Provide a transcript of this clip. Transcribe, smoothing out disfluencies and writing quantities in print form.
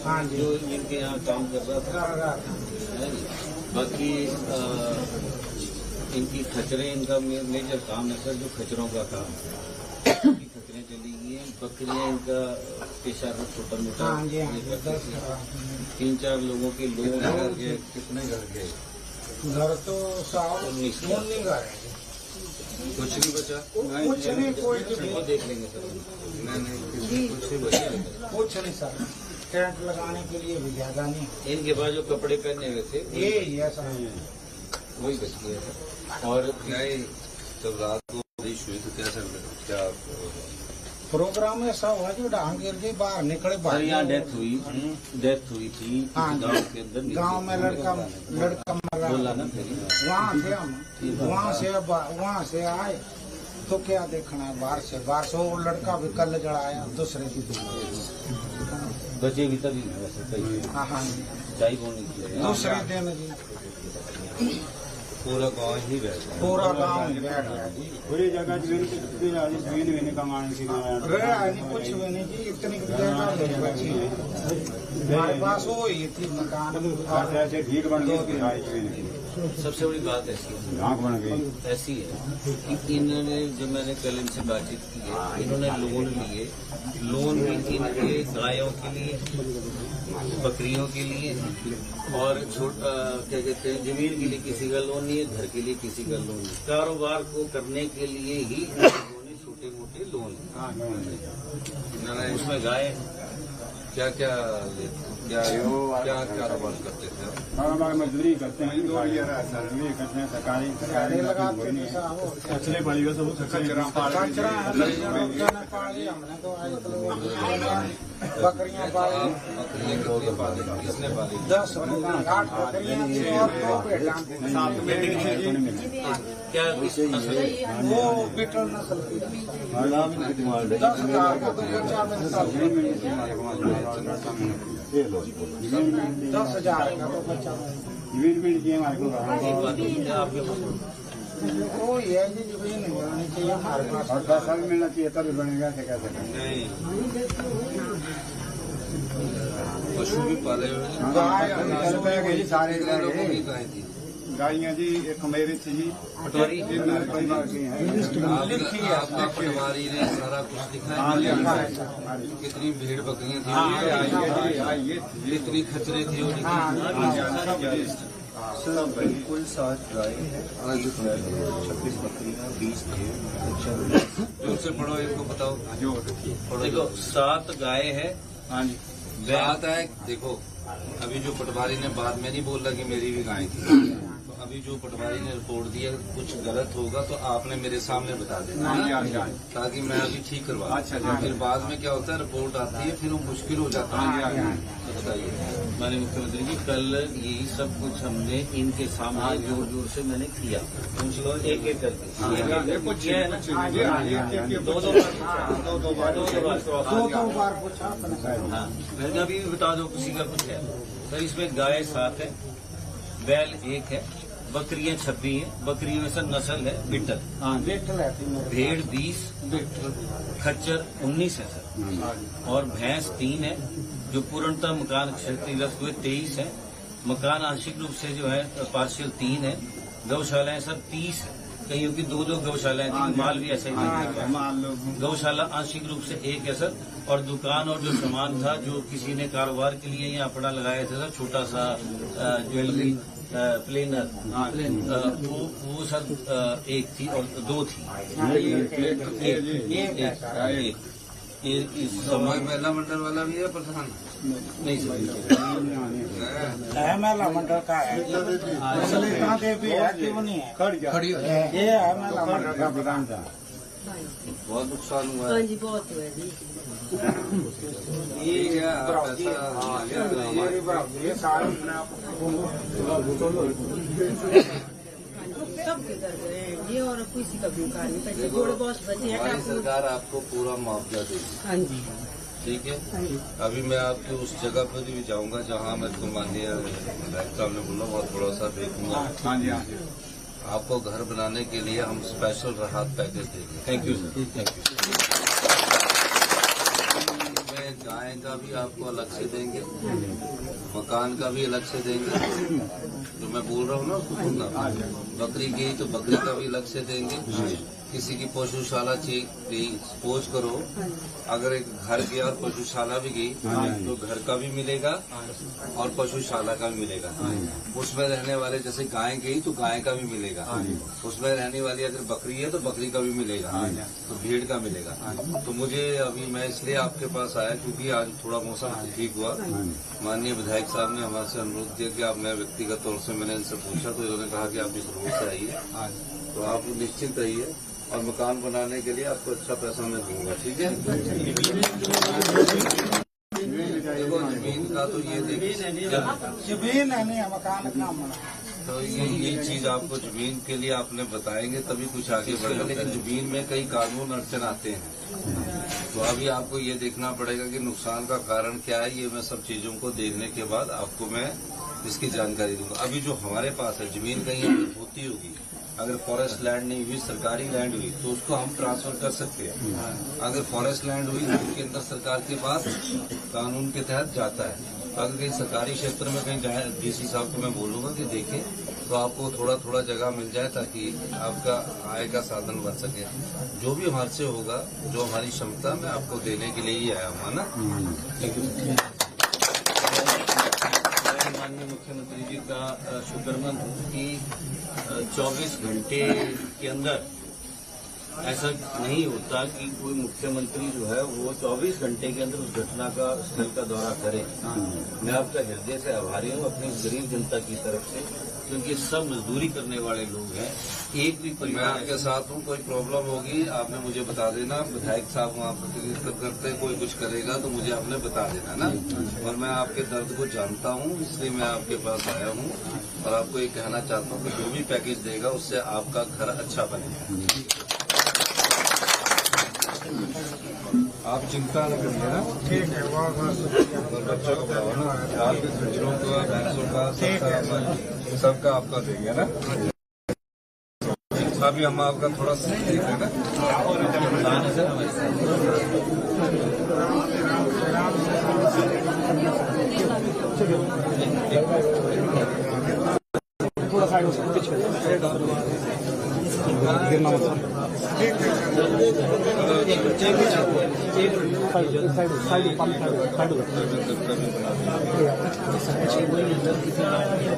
हाँ जी, जो इनके यहाँ काम कर रहा था। बाकी इनकी खचरें, इनका मेजर काम है सर, जो खचरों का काम है। खचरें चली गई हैं, बकरियां इनका पेशा है छोटा मोटा। 3-4 लोगों के लोन घर गए। कितने घर गए? घर तो 19 घर है। कुछ नहीं बचा? कुछ नहीं, कोई वो देख लेंगे सर। नहीं कुछ नहीं बचा। कुछ नहीं सर, टेंट लगाने के लिए भी ज्यादा नहीं। इनके पास जो कपड़े पहने हुए थे ये सर, वही बच गया था। और जब रात को बारिश हुई तो क्या प्रोग्राम में सब है जो डांग गिर गई, बाहर निकले। सर यहाँ डेथ हुई थी गांव के अंदर। गांव में लड़का मरा, बोला ना। वहाँ थे हम, वहाँ से आए तो क्या देखना है, बाहर से वो लड़का भी कल जड़ाया दूसरे की। बचे भी तभी हाँ चाय बोने दूसरे दिन जी पूरा गाँव ही बैठ गया। पूरा गाँव बैठ गया जी। पूरी जगह रहा नहीं कुछ भी नहीं जी, इतनी जगह नहीं बची है हमारे पास। वो ही थी मकान भीड़ बन गई। सबसे बड़ी बात ऐसी है कि इन्होंने, जो मैंने कल इनसे बातचीत की है, इन्होंने लोन भी इनके गायों के लिए, बकरियों के लिए, और छोटा क्या कहते हैं, जमीन के लिए किसी का लोन नहीं है, घर के लिए किसी का लोन नहीं। कारोबार को करने के लिए ही इन्होंने छोटे मोटे लोन। उसमें गाय क्या कारोबार करते थे? मजदूरी करते हैं, सरकारी कचरे पड़ी हुए सब हमने तो बकरियां पाली। किसने पाली? 10 8 बकरियां थी और 2 भेड़ां थी। क्या वो बिटल नस्ल की 10,000 का तो बच्चा में 10,000 का तो बच्चा वो ये जमीन नहीं होनी चाहिए हमारे पास, और 10 साल मिलना चाहिए तभी बनेगा। क्या नहीं, पशु भी पाले हुए सारे गायियाँ जी, एक मेरी थी जी, पटवारी पटवारी ने सारा कुछ दिखाया। कितनी भीड़ बकरियाँ थी, कितनी खचरे थी, बिल्कुल 7 गाय है, 26 बकरियां, 20 भेड़। उनसे पढ़ो, इनको बताओ। देखो 7 गाय है। हाँ जी, बात है। देखो अभी जो पटवारी ने बात में नहीं बोल रहा कि मेरी भी गाय थी, तो अभी जो पटवारी ने रिपोर्ट दिया कुछ गलत होगा तो आपने मेरे सामने बता देना, ताकि मैं अभी ठीक करवा। अच्छा, फिर बाद में क्या होता है, रिपोर्ट आती है, फिर वो मुश्किल हो जाता है। तो बताइए माननीय मुख्यमंत्री जी, कल यही सब कुछ हमने इनके सामने जोर जोर से मैंने किया। पूछ लो एक एक करके कुछ है ना। 2 बार पूछा। हाँ, मैंने अभी भी बता दो किसी का कुछ है। सर इसमें गाय 7 है, बैल 1 है, बकरियां 26 हैं। बकरियों में सर नस्ल है बिटल। भेड़ 20, खच्चर 19 है सर, और भैंस 3 है। जो पूर्णतः मकान क्षतिग्रस्त हुए 23 है। मकान आंशिक रूप से जो है पार्शियल 3 है। गौशालाएं सर 30 है, कईयों की 2-2 गौशालाएं थी, माल भी ऐसा ही गौशाला आंशिक रूप से 1 है सर। और दुकान और जो सामान था, जो किसी ने कारोबार के लिए यहाँ अपना लगाया था सर, छोटा सा ज्वेलरी प्लेनर, वो सर 1 थी और 2 थी। समाज महिला मंडल वाला भी है प्रधान? नहीं सर, महिला मंडल का है, कहाँ देवी है क्यों नहीं है, खड़ी है। ये है महिला मंडल का प्रधान था। बहुत नुकसान हुआ हाँ जी, बहुत हुआ जी। ये क्या सबके घर गए हैं ये, और किसी का भी कार नहीं पैसे थोड़े बहुत बचे हैं। हमारी सरकार आपको पूरा मुआवजा देगी। हाँ जी, ठीक है। अभी मैं आपके उस जगह पर भी जाऊंगा जहाँ मेरे को माननीय साहब ने बोला बहुत बड़ा सा देखूंगा। हाँ जी, हाँ जी। आपको घर बनाने के लिए हम स्पेशल राहत पैकेज देंगे। Thank you sir, thank you. इसमें गाय का भी आपको अलग से देंगे, मकान का भी अलग से देंगे। जो मैं बोल रहा हूँ ना उसको सुनना। बकरी गई तो बकरी का भी अलग से देंगे। किसी की पशुशाला गई, सपोज करो अगर एक घर गया और पशुशाला भी गई तो घर का भी मिलेगा और पशुशाला का भी मिलेगा। उसमें रहने वाले जैसे गाय गई तो गाय का भी मिलेगा, उसमें रहने वाली अगर बकरी है तो बकरी का भी मिलेगा, तो भेड़ का मिलेगा। तो मुझे अभी मैं इसलिए आपके पास आया क्योंकि आज थोड़ा मौसम ठीक हुआ। माननीय विधायक साहब ने हमारे से अनुरोध किया कि आप, मैं व्यक्तिगत तौर से मैंने इनसे पूछा तो इन्होंने कहा कि आप इस रोड से आइए, तो आप निश्चित रहिए और मकान बनाने के लिए आपको अच्छा पैसा मैं दूंगा, ठीक है। देखो जमीन का तो ये देखिए, जमीन है नहीं मकान का बना। तो ये चीज आपको जमीन के लिए आपने बताएंगे तभी कुछ आगे बढ़ेगा। लेकिन जमीन में कई कानून अड़चन आते हैं, तो अभी आपको ये देखना पड़ेगा कि नुकसान का कारण क्या है। ये मैं सब चीजों को देखने के बाद आपको मैं इसकी जानकारी दूंगा। अभी जो हमारे पास है जमीन कहीं होती होगी, अगर फॉरेस्ट लैंड नहीं हुई, सरकारी लैंड हुई तो उसको हम ट्रांसफर कर सकते हैं। अगर फॉरेस्ट लैंड हुई तो उसके अंदर सरकार के पास कानून के तहत जाता है। अगर कहीं सरकारी क्षेत्र में कहीं जाए, डीसी साहब को मैं बोलूंगा कि देखें तो आपको थोड़ा थोड़ा जगह मिल जाए ताकि आपका आय का साधन बन सके। जो भी हमारे से होगा, जो हमारी क्षमता, मैं आपको देने के लिए ही आया हूँ, है ना। माननीय मुख्यमंत्री जी का शुक्रमंद हूँ कि 24 घंटे के अंदर ऐसा नहीं होता कि कोई मुख्यमंत्री जो है वो 24 घंटे के अंदर उस घटना का स्थल का दौरा करे। मैं आपका हृदय से आभारी हूँ अपनी गरीब जनता की तरफ से, क्योंकि सब मजदूरी करने वाले लोग हैं। एक भी मैं परिवार आपके साथ हूँ, कोई प्रॉब्लम होगी आपने मुझे बता देना। विधायक साहब वहाँ प्रतिनिधित्व करते, कोई कुछ करेगा तो मुझे आपने बता देना ना। और मैं आपके दर्द को जानता हूँ, इसलिए मैं आपके पास आया हूँ और आपको ये कहना चाहता हूँ कि जो भी पैकेज देगा उससे आपका घर अच्छा बनेगा। आप चिंता न करिए ना, ठीक है, बहुत बहुत शुक्रिया। और बच्चों को बताओ ना, आपके खच्चरों का, भैंसों का, सबका आपका देंगे ना। अभी हम आपका थोड़ा देखें ना। थोड़ा साइड से पीछे गिरना मत। साइड